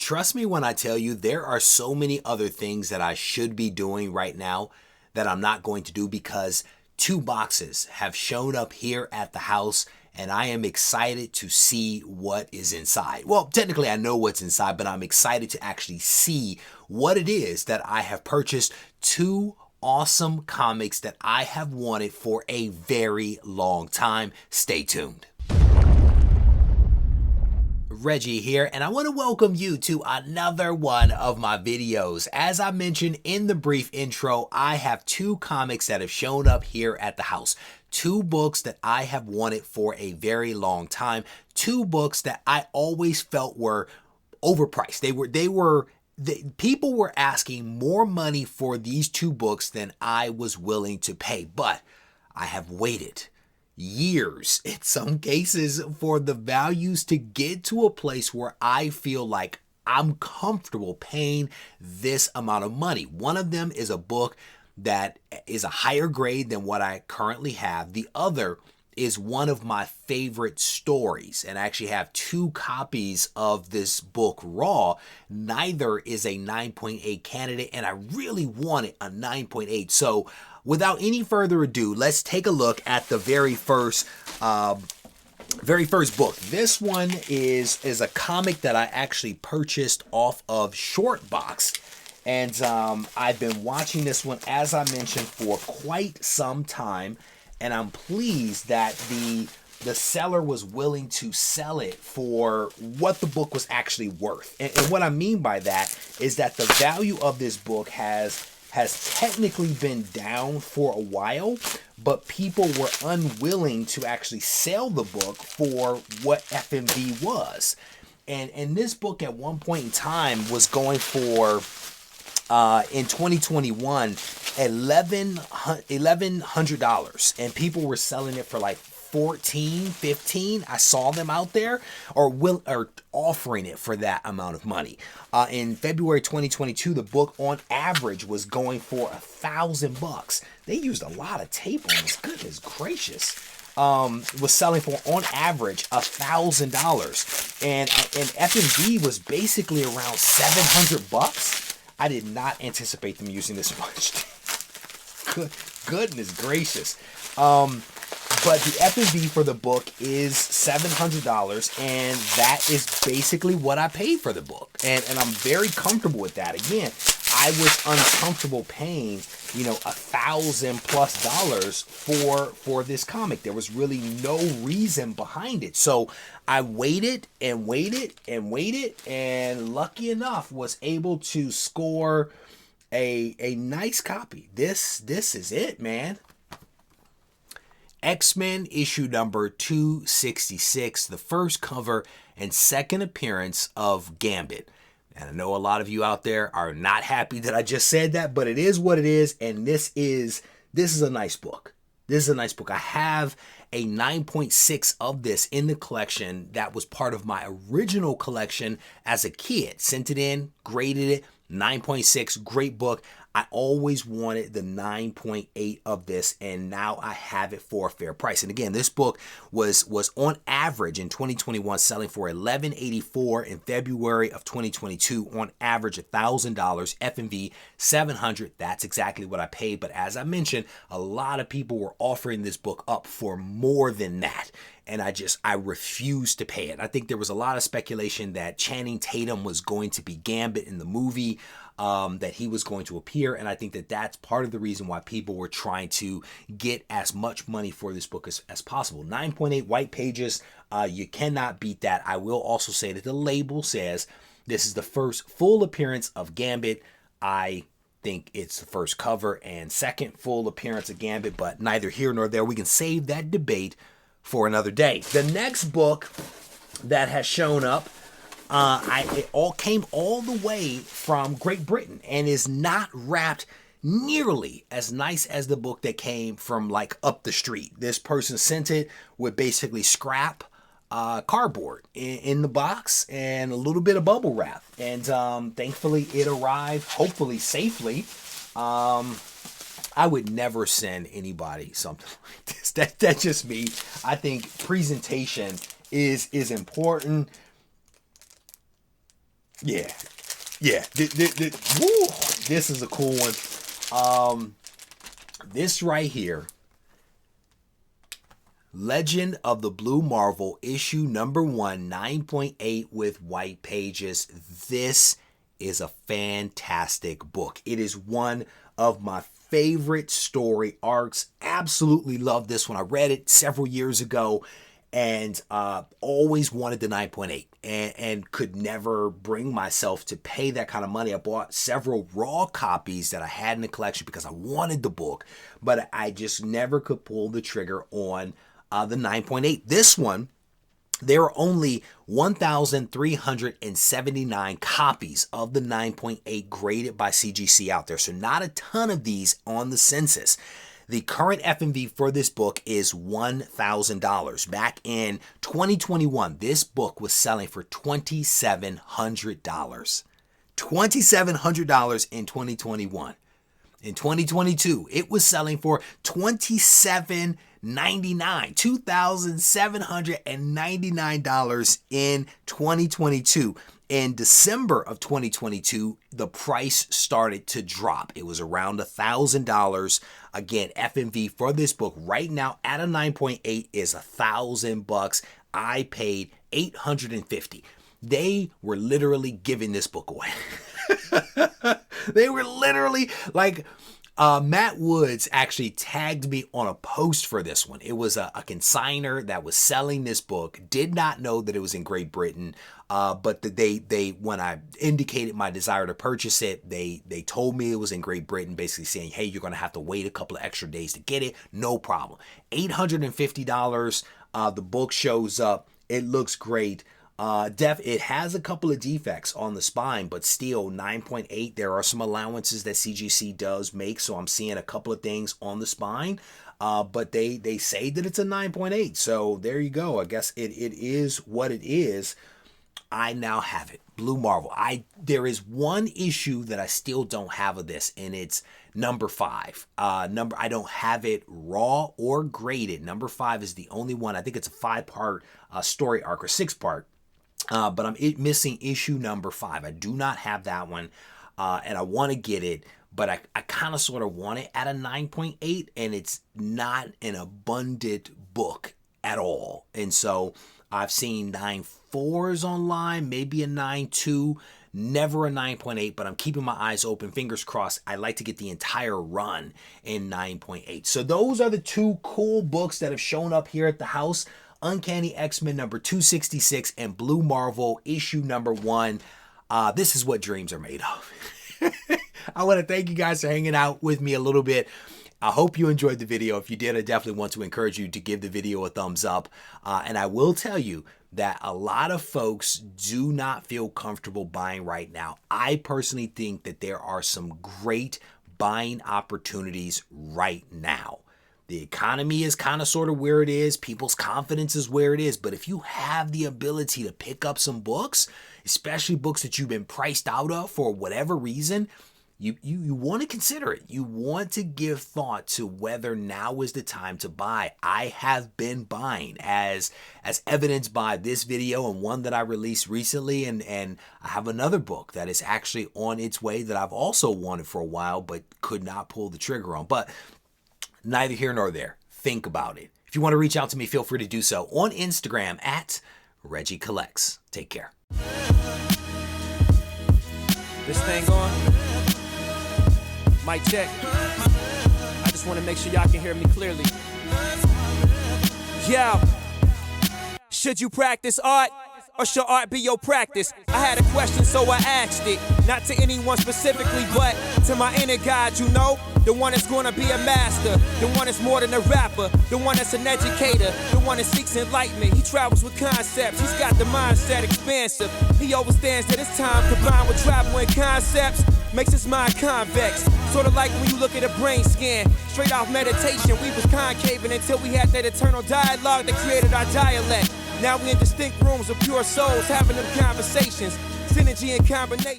Trust me when I tell you there are so many other things that I should be doing right now that I'm not going to do because two boxes have shown up here at the house and I am excited to see what is inside. Well, technically I know what's inside, but I'm excited to actually see what it is that I have purchased. Two awesome comics that I have wanted for a very long time. Stay tuned. Reggie here, and I want to welcome you to another one of my videos. As I mentioned in the brief intro, I have two comics that have shown up here at the house. Two books that I have wanted for a very long time. Two books that I always felt were overpriced. People were asking more money for these two books than I was willing to pay, but I have waited years in some cases for the values to get to a place where I feel like I'm comfortable paying this amount of money. One of them is a book that is a higher grade than what I currently have. The other is one of my favorite stories, and I actually have two copies of this book raw. Neither is a 9.8 candidate, and I really wanted a 9.8. So without any further ado, let's take a look at the very first book. This one is a comic that I actually purchased off of Shortbox. And I've been watching this one, as I mentioned, for quite some time. And I'm pleased that the seller was willing to sell it for what the book was actually worth. And what I mean by that is that the value of this book has technically been down for a while, but people were unwilling to actually sell the book for what FMV was. And this book at one point in time was going for, in 2021, $1,100, and people were selling it for like 14, 15. I saw them out there or offering it for that amount of money. In February 2022, the book on average was going for $1,000. They used a lot of tape on this. Goodness gracious. Was selling for on average $1,000, and FMV was basically around $700. I did not anticipate them using this much. Goodness gracious. But the FMV for the book is $700, and that is basically what I paid for the book. And I'm very comfortable with that. Again, I was uncomfortable paying, $1,000+ for this comic. There was really no reason behind it. So I waited and waited and waited, and lucky enough was able to score a nice copy. This is it, man. X-Men issue number 266, the first cover and second appearance of Gambit. And I know a lot of you out there are not happy that I just said that, but it is what it is, and this is a nice book. This is a nice book. I have a 9.6 of this in the collection that was part of my original collection as a kid. Sent it in, graded it, 9.6, great book. I always wanted the 9.8 of this, and now I have it for a fair price. And again, this book was on average in 2021 selling for $1,184. In February of 2022, on average $1,000. FMV $700. That's exactly what I paid. But as I mentioned, a lot of people were offering this book up for more than that. And I refused to pay it. I think there was a lot of speculation that Channing Tatum was going to be Gambit in the movie, that he was going to appear. And I think that that's part of the reason why people were trying to get as much money for this book as possible. 9.8 white pages. You cannot beat that. I will also say that the label says this is the first full appearance of Gambit. I think it's the first cover and second full appearance of Gambit, but neither here nor there. We can save that debate for another day. The next book that has shown up, it all came all the way from Great Britain and is not wrapped nearly as nice as the book that came from like up the street. This person sent it with basically scrap cardboard in the box and a little bit of bubble wrap, and thankfully it arrived, hopefully safely. I would never send anybody something like this. That's just me. I think presentation is important. Yeah. Yeah. Woo, this is a cool one. This right here, Legend of the Blue Marvel, issue number 1, 9.8 with white pages. This is a fantastic book. It is one of my favorite story arcs. Absolutely love this one. I read it several years ago and always wanted the 9.8 and could never bring myself to pay that kind of money. I bought several raw copies that I had in the collection because I wanted the book, but I just never could pull the trigger on the 9.8. This one, there are only 1,379 copies of the 9.8 graded by CGC out there, so not a ton of these on the census. The current FMV for this book is $1,000. Back in 2021, this book was selling for $2,700. $2,700 in 2021. In 2022, it was selling for $2,799 in 2022. In December of 2022, the price started to drop. It was around $1,000. Again, FMV for this book right now at a 9.8 is $1,000. I paid $850. They were literally giving this book away. They were literally like, Matt Woods actually tagged me on a post for this one. It was a consigner that was selling this book. Did not know that it was in Great Britain, but they when I indicated my desire to purchase it, they told me it was in Great Britain, basically saying, hey, you're going to have to wait a couple of extra days to get it. No problem. $850. The book shows up. It looks great. It has a couple of defects on the spine, but still 9.8. There are some allowances that CGC does make, so I'm seeing a couple of things on the spine, but they say that it's a 9.8. So there you go. I guess it is what it is. I now have it. Blue Marvel. There is one issue that I still don't have of this, and it's number 5. I don't have it raw or graded. Number 5 is the only one. I think it's a 5-part story arc or 6-part. But I'm missing issue number 5. I do not have that one, and I want to get it, but I kind of sort of want it at a 9.8, and it's not an abundant book at all. And so I've seen 9.4s online, maybe a 9.2, never a 9.8, but I'm keeping my eyes open, fingers crossed. I like to get the entire run in 9.8. So those are the 2 cool books that have shown up here at the house. Uncanny X-Men number 266 and Blue Marvel issue number 1. This is what dreams are made of. I want to thank you guys for hanging out with me a little bit. I hope you enjoyed the video. If you did, I definitely want to encourage you to give the video a thumbs up. And I will tell you that a lot of folks do not feel comfortable buying right now. I personally think that there are some great buying opportunities right now. The economy is kind of sort of where it is. People's confidence is where it is. But if you have the ability to pick up some books, especially books that you've been priced out of for whatever reason, you want to consider it. You want to give thought to whether now is the time to buy. I have been buying as evidenced by this video and one that I released recently. And I have another book that is actually on its way that I've also wanted for a while, but could not pull the trigger on. But neither here nor there. Think about it. If you want to reach out to me, feel free to do so on Instagram at Regie Collects. Take care. This thing on? Mic check. I just want to make sure y'all can hear me clearly. Yo. Should you practice art? Or should art be your practice? I had a question, so I asked it. Not to anyone specifically, but to my inner God, you know? The one that's gonna be a master. The one that's more than a rapper. The one that's an educator. The one that seeks enlightenment. He travels with concepts. He's got the mindset expansive. He understands that it's time combined with travel and concepts makes his mind convex. Sort of like when you look at a brain scan. Straight off meditation, we was concaving until we had that eternal dialogue that created our dialect. Now we in distinct rooms of pure souls having them conversations. Synergy and combination.